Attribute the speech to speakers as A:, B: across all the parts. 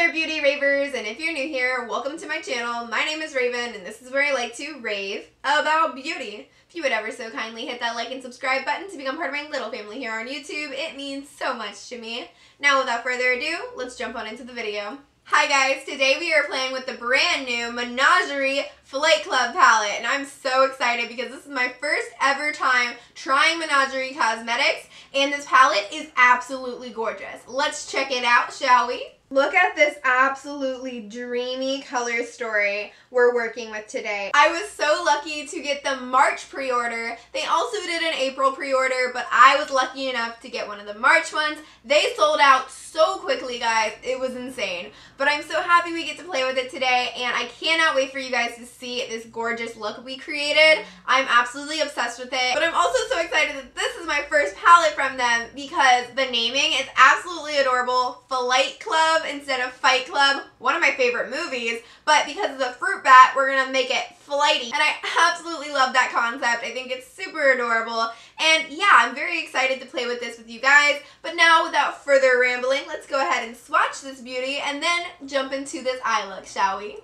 A: there, beauty ravers, and if you're new here, welcome to my channel. My name is Raven, and this is where I like to rave about beauty. If you would ever so kindly hit that like and subscribe button to become part of my little family here on YouTube, it means so much to me. Now, without further ado, let's jump on into the video. Hi guys, today we are playing with the brand new Menagerie Flight Club palette, and I'm so excited because this is my first ever time trying Menagerie cosmetics, and this palette is absolutely gorgeous. Let's check it out, shall we? Look at this absolutely dreamy color story we're working with today. I was so lucky to get the March pre-order. They also did an April pre-order, but I was lucky enough to get one of the March ones. They sold out so quickly, guys. It was insane. But I'm so happy we get to play with it today, and I cannot wait for you guys to see this gorgeous look we created. I'm absolutely obsessed with it, but I'm also so excited that this is my first palette from them because the naming is absolutely adorable. Flight Club instead of Fight Club, one of my favorite movies, but because of the fruit bat, we're gonna make it flighty, and I absolutely love that concept. I think it's super adorable, and yeah, I'm very excited to play with this with you guys. But now, without further rambling, let's go ahead and swatch this beauty and then jump into this eye look, shall we?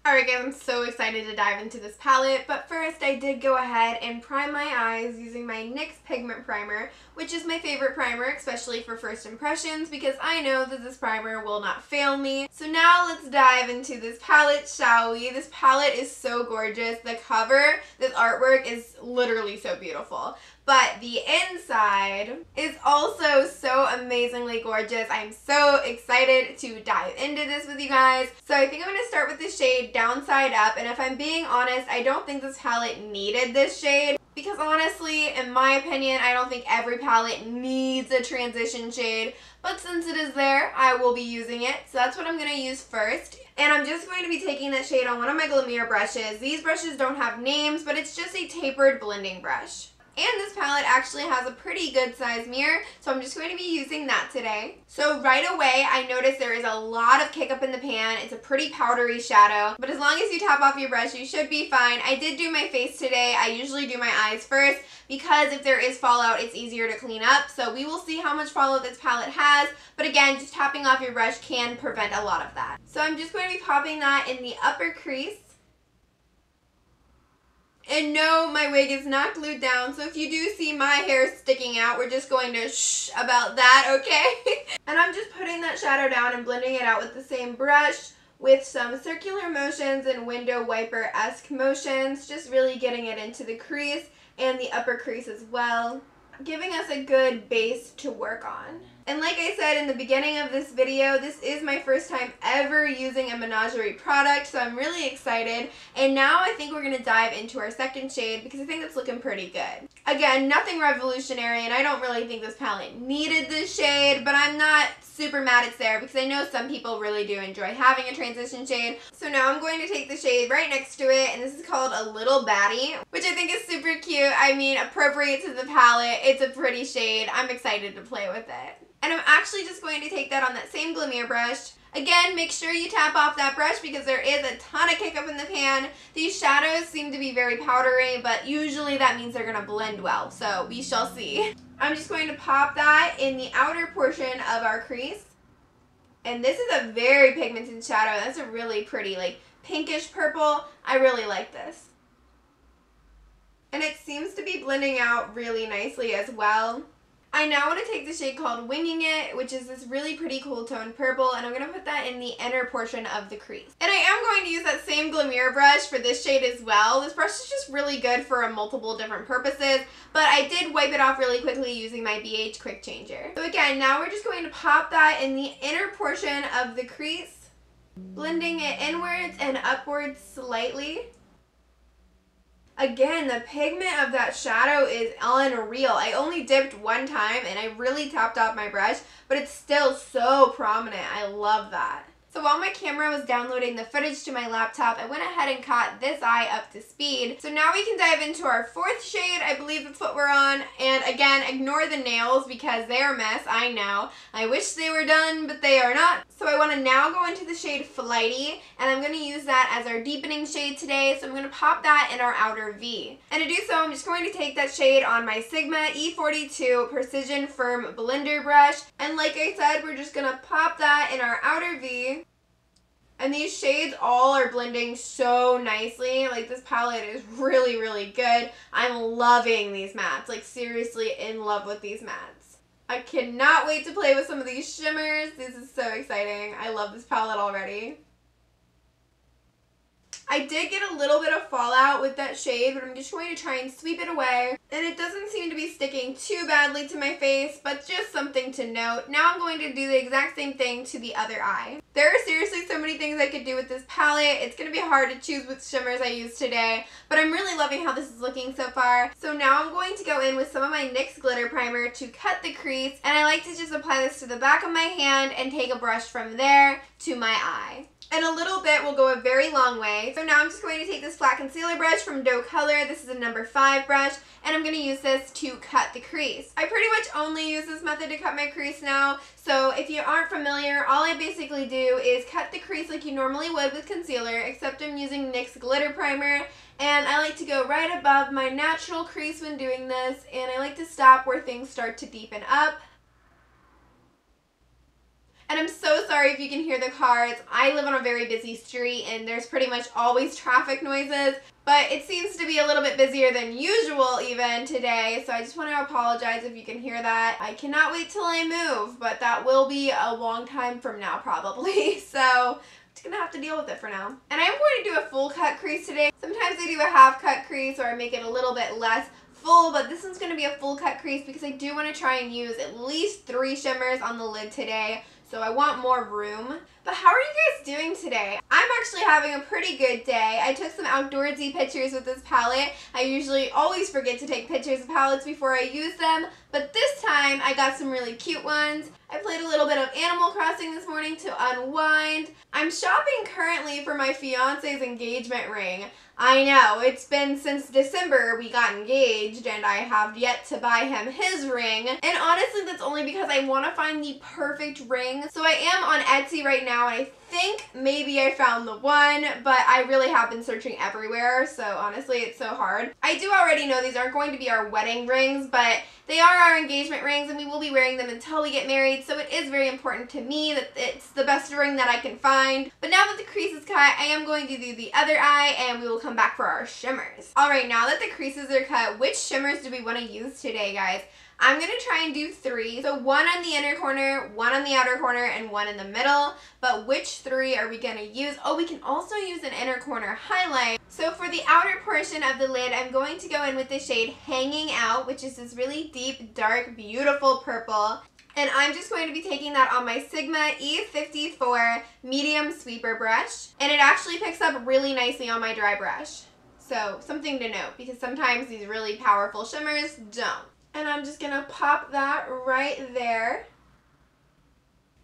A: Alright guys, I'm so excited to dive into this palette, but first I did go ahead and prime my eyes using my NYX Pigment Primer, which is my favorite primer, especially for first impressions, because I know that this primer will not fail me. So now let's dive into this palette, shall we? This palette is so gorgeous. The cover, this artwork is literally so beautiful. But the inside is also so amazingly gorgeous. I'm so excited to dive into this with you guys. So I think I'm going to start with the shade Downside Up. And if I'm being honest, I don't think this palette needed this shade. Because honestly, in my opinion, I don't think every palette needs a transition shade. But since it is there, I will be using it. So that's what I'm going to use first. And I'm just going to be taking that shade on one of my Glamere brushes. These brushes don't have names, but it's just a tapered blending brush. And this palette actually has a pretty good size mirror, so I'm just going to be using that today. So right away, I noticed there is a lot of kick up in the pan. It's a pretty powdery shadow, but as long as you tap off your brush, you should be fine. I did do my face today. I usually do my eyes first because if there is fallout, it's easier to clean up. So we will see how much fallout this palette has, but again, just tapping off your brush can prevent a lot of that. So I'm just going to be popping that in the upper crease. And no, my wig is not glued down, so if you do see my hair sticking out, we're just going to shh about that, okay? And I'm just putting that shadow down and blending it out with the same brush with some circular motions and window wiper-esque motions, just really getting it into the crease and the upper crease as well, giving us a good base to work on. And like I said in the beginning of this video, this is my first time ever using a Menagerie product, so I'm really excited. And now I think we're going to dive into our second shade because I think that's looking pretty good. Again, nothing revolutionary, and I don't really think this palette needed this shade, but I'm not super mad it's there because I know some people really do enjoy having a transition shade. So now I'm going to take the shade right next to it, and this is called A Little Baddie, which I think is super cute. I mean, appropriate to the palette. It's a pretty shade. I'm excited to play with it. And I'm actually just going to take that on that same Glamere brush. Again, make sure you tap off that brush because there is a ton of kick up in the pan. These shadows seem to be very powdery, but usually that means they're going to blend well, so we shall see. I'm just going to pop that in the outer portion of our crease. And this is a very pigmented shadow. That's a really pretty, like, pinkish purple. I really like this. And it seems to be blending out really nicely as well. I now want to take the shade called Winging It, which is this really pretty cool toned purple, and I'm going to put that in the inner portion of the crease. And I am going to use that same Glamere brush for this shade as well. This brush is just really good for multiple different purposes, but I did wipe it off really quickly using my BH Quick Changer. So again, now we're just going to pop that in the inner portion of the crease, blending it inwards and upwards slightly. Again, the pigment of that shadow is unreal. I only dipped one time and I really topped off my brush, but it's still so prominent. I love that. So while my camera was downloading the footage to my laptop, I went ahead and caught this eye up to speed. So now we can dive into our fourth shade. I believe that's what we're on. And again, ignore the nails because they're a mess, I know. I wish they were done, but they are not. So I want to now go into the shade Flighty, and I'm going to use that as our deepening shade today. So I'm going to pop that in our outer V. And to do so, I'm just going to take that shade on my Sigma E42 Precision Firm Blender brush. And like I said, we're just going to pop that in our outer V. And these shades all are blending so nicely. Like, this palette is really, really good. I'm loving these mattes. Like, seriously in love with these mattes. I cannot wait to play with some of these shimmers. This is so exciting. I love this palette already. I did get a little bit of fallout with that shade, but I'm just going to try and sweep it away. And it doesn't seem to be sticking too badly to my face, but just something to note. Now I'm going to do the exact same thing to the other eye. There are seriously so many things I could do with this palette. It's going to be hard to choose which shimmers I use today, but I'm really loving how this is looking so far. So now I'm going to go in with some of my NYX Glitter Primer to cut the crease, and I like to just apply this to the back of my hand and take a brush from there to my eye. And a little bit will go a very long way. So now I'm just going to take this flat concealer brush from Doe Color. This is a number 5 brush, and I'm going to use this to cut the crease. I pretty much only use this method to cut my crease now. So if you aren't familiar, all I basically do is cut the crease like you normally would with concealer, except I'm using NYX Glitter Primer. And I like to go right above my natural crease when doing this, and I like to stop where things start to deepen up. And I'm so sorry if you can hear the cars. I live on a very busy street and there's pretty much always traffic noises, but it seems to be a little bit busier than usual even today, so I just want to apologize if you can hear that. I cannot wait till I move, but that will be a long time from now probably, so I'm just gonna have to deal with it for now. And I am going to do a full cut crease today. Sometimes I do a half cut crease or I make it a little bit less full, but this one's going to be a full cut crease because I do want to try and use at least 3 shimmers on the lid today. So I want more room. But how are you guys doing today? I'm actually having a pretty good day. I took some outdoorsy pictures with this palette. I usually always forget to take pictures of palettes before I use them, but this time I got some really cute ones. I played a little bit of Animal Crossing this morning to unwind. I'm shopping currently for my fiance's engagement ring. I know, it's been since December we got engaged and I have yet to buy him his ring. And honestly, that's only because I want to find the perfect ring. So I am on Etsy right now and I think maybe I found the one, but I really have been searching everywhere, so honestly it's so hard. I do already know these aren't going to be our wedding rings, but they are our engagement rings and we will be wearing them until we get married, so it is very important to me that it's the best ring that I can find. But now that the crease is cut, I am going to do the other eye and we will come back for our shimmers. Alright, now that the creases are cut, which shimmers do we want to use today, guys? I'm going to try and do 3. So 1 on the inner corner, 1 on the outer corner, and 1 in the middle. But which 3 are we going to use? Oh, we can also use an inner corner highlight. So for the outer portion of the lid, I'm going to go in with the shade Hanging Out, which is this really deep, dark, beautiful purple. And I'm just going to be taking that on my Sigma E54 medium sweeper brush. And it actually picks up really nicely on my dry brush. So something to note, because sometimes these really powerful shimmers don't. And I'm just going to pop that right there.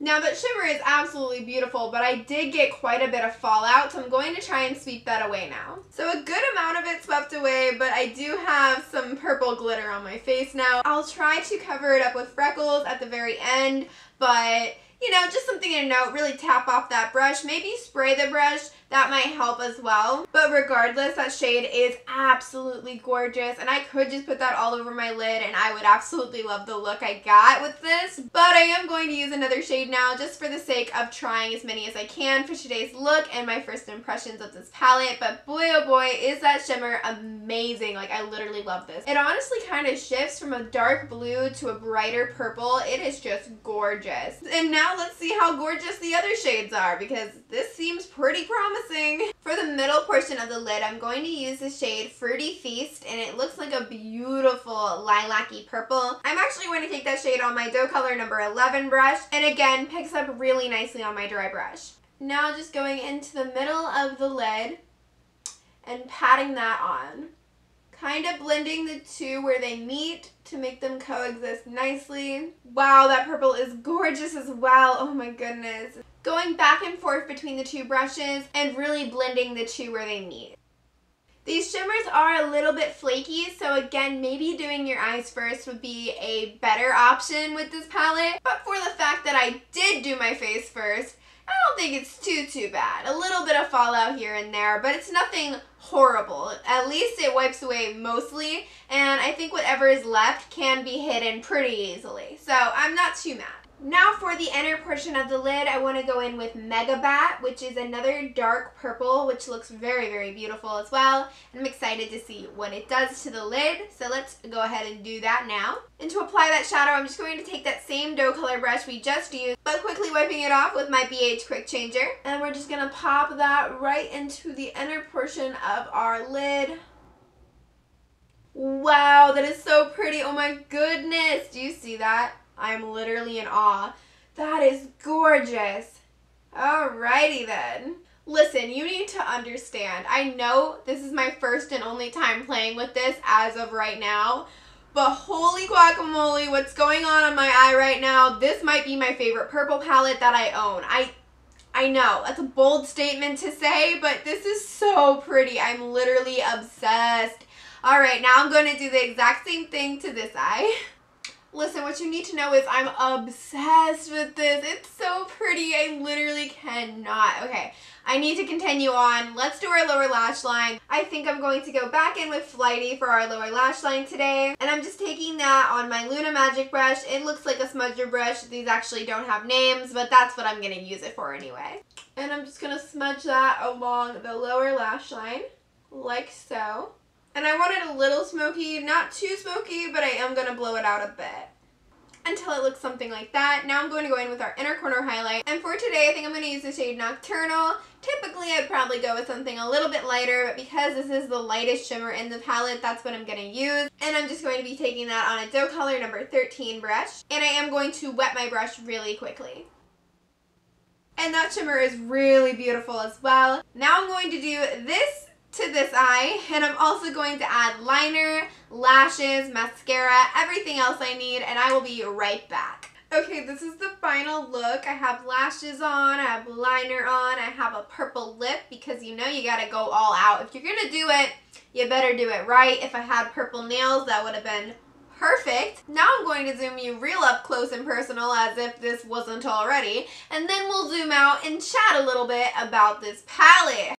A: Now that shimmer is absolutely beautiful, but I did get quite a bit of fallout, so I'm going to try and sweep that away now. So a good amount of it swept away, but I do have some purple glitter on my face now. I'll try to cover it up with freckles at the very end, but you know, just something to note, really tap off that brush, maybe spray the brush, that might help as well. But regardless, that shade is absolutely gorgeous, and I could just put that all over my lid and I would absolutely love the look I got with this. But I am going to use another shade now just for the sake of trying as many as I can for today's look and my first impressions of this palette. But boy oh boy, is that shimmer amazing. Like, I literally love this. It honestly kind of shifts from a dark blue to a brighter purple. It is just gorgeous. And now let's see how gorgeous the other shades are, because this seems pretty promising. For the middle portion of the lid, I'm going to use the shade Fruity Feast, and it looks like a beautiful lilac-y purple. I'm actually going to take that shade on my Doe Color number 11 brush, and again, picks up really nicely on my dry brush. Now just going into the middle of the lid and patting that on. kind of blending the two where they meet to make them coexist nicely. Wow, that purple is gorgeous as well. Oh my goodness. Going back and forth between the two brushes and really blending the two where they meet. These shimmers are a little bit flaky, so again, maybe doing your eyes first would be a better option with this palette. But for the fact that I did do my face first, I don't think it's too bad. A little bit of fallout here and there, but it's nothing horrible. At least it wipes away mostly, and I think whatever is left can be hidden pretty easily. So I'm not too mad. Now for the inner portion of the lid, I want to go in with Mega Bat, which is another dark purple, which looks very beautiful as well. And I'm excited to see what it does to the lid. So let's go ahead and do that now. And to apply that shadow, I'm just going to take that same dough color brush we just used, but quickly wiping it off with my BH Quick Changer. And we're just going to pop that right into the inner portion of our lid. Wow, that is so pretty. Oh my goodness. Do you see that? I'm literally in awe. That is gorgeous. Alrighty then. Listen, you need to understand. I know this is my first and only time playing with this as of right now, but holy guacamole, what's going on my eye right now? This might be my favorite purple palette that I own. I know, that's a bold statement to say, but this is so pretty. I'm literally obsessed. Alright, now I'm going to do the exact same thing to this eye. Listen, what you need to know is I'm obsessed with this. It's so pretty. I literally cannot. Okay, I need to continue on. Let's do our lower lash line. I think I'm going to go back in with Flighty for our lower lash line today. And I'm just taking that on my Luna Magic brush. It looks like a smudger brush. These actually don't have names, but that's what I'm going to use it for anyway. And I'm just going to smudge that along the lower lash line, like so. And I want it a little smoky, not too smoky, but I am going to blow it out a bit until it looks something like that. Now I'm going to go in with our inner corner highlight. And for today, I think I'm going to use the shade Nocturnal. Typically, I'd probably go with something a little bit lighter, but because this is the lightest shimmer in the palette, that's what I'm going to use. And I'm just going to be taking that on a dough color number 13 brush. And I am going to wet my brush really quickly. And that shimmer is really beautiful as well. Now I'm going to do this to this eye, and I'm also going to add liner, lashes, mascara, everything else I need, and I will be right back. Okay, this is the final look. I have lashes on, I have liner on, I have a purple lip because you know you gotta go all out. If you're gonna do it, you better do it right. If I had purple nails, that would have been perfect. Now I'm going to zoom you real up close and personal as if this wasn't already, and then we'll zoom out and chat a little bit about this palette.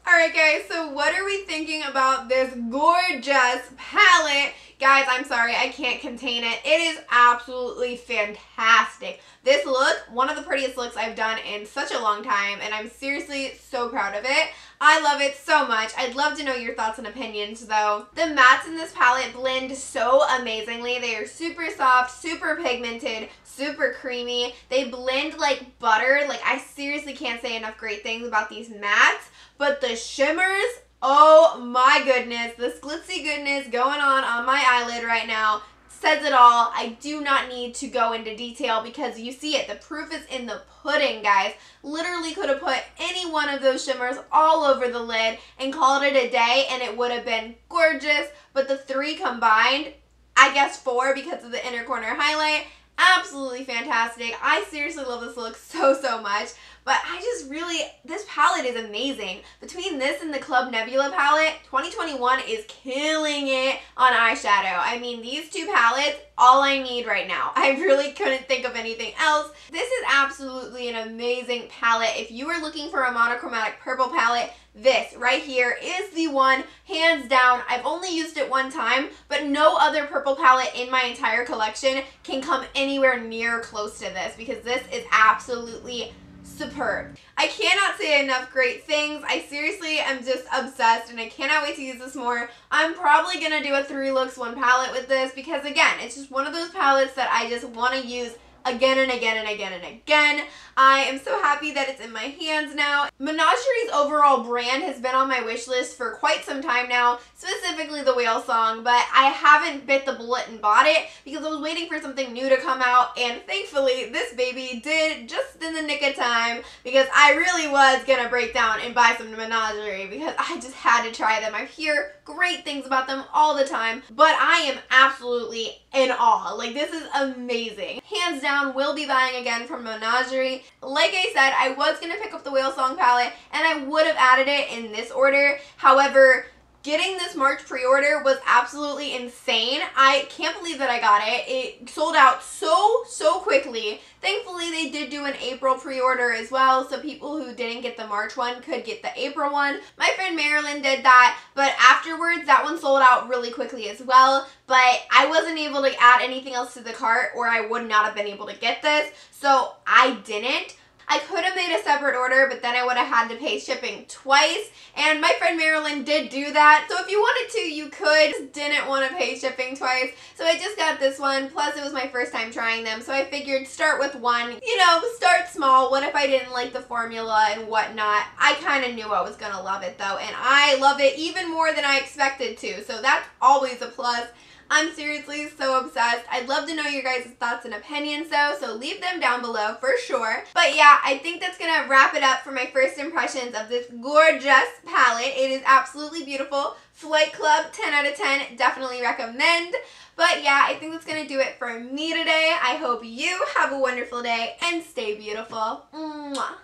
A: Alright guys, so what are we thinking about this gorgeous palette? Guys, I'm sorry, I can't contain it. It is absolutely fantastic. This look, one of the prettiest looks I've done in such a long time, and I'm seriously so proud of it. I love it so much. I'd love to know your thoughts and opinions though. The mattes in this palette blend so amazingly. They are super soft, super pigmented, super creamy. They blend like butter. Like, I seriously can't say enough great things about these mattes. But the shimmers, oh my goodness, this glitzy goodness going on my eyelid right now says it all. I do not need to go into detail because you see it. The proof is in the pudding, guys. Literally could have put any one of those shimmers all over the lid and called it a day and it would have been gorgeous. But the three combined, I guess 4 because of the inner corner highlight, absolutely fantastic. I seriously love this look so much. But I just really, this palette is amazing. Between this and the Club Nebula palette, 2021 is killing it on eyeshadow. I mean, these two palettes, all I need right now. I really couldn't think of anything else. This is absolutely an amazing palette. If you are looking for a monochromatic purple palette, this right here is the one, hands down. I've only used it one time, but no other purple palette in my entire collection can come anywhere near close to this because this is absolutely superb. I cannot say enough great things. I seriously am just obsessed and I cannot wait to use this more. I'm probably going to do a 3 looks 1 palette with this because again, it's just one of those palettes that I just want to use again and again and again and again. I am so happy that it's in my hands now. Menagerie's overall brand has been on my wish list for quite some time now, specifically the Whale Song, but I haven't bit the bullet and bought it because I was waiting for something new to come out, and thankfully this baby did just in the nick of time because I really was gonna break down and buy some Menagerie because I just had to try them. I hear great things about them all the time, but I am absolutely in awe. Like, this is amazing. Hands down, will be buying again from Menagerie. Like I said, I was going to pick up the Whale Song palette and I would have added it in this order. However, getting this March pre-order was absolutely insane. I can't believe that I got it. It sold out so quickly. Thankfully, they did do an April pre-order as well, so people who didn't get the March one could get the April one. My friend Marilyn did that, but afterwards, that one sold out really quickly as well, but I wasn't able to add anything else to the cart or I would not have been able to get this, so I didn't. I could have made a separate order, but then I would have had to pay shipping twice, and my friend Marilyn did do that, so if you wanted to, you could. Just didn't want to pay shipping twice, so I just got this one, plus it was my first time trying them, so I figured start with one, you know, start small. What if I didn't like the formula and whatnot? I kind of knew I was going to love it though, and I love it even more than I expected to, so that's always a plus. I'm seriously so obsessed. I'd love to know your guys' thoughts and opinions though, so leave them down below for sure. But yeah, I think that's gonna wrap it up for my first impressions of this gorgeous palette. It is absolutely beautiful. Flight Club, 10 out of 10, definitely recommend. But yeah, I think that's gonna do it for me today. I hope you have a wonderful day and stay beautiful. Mwah.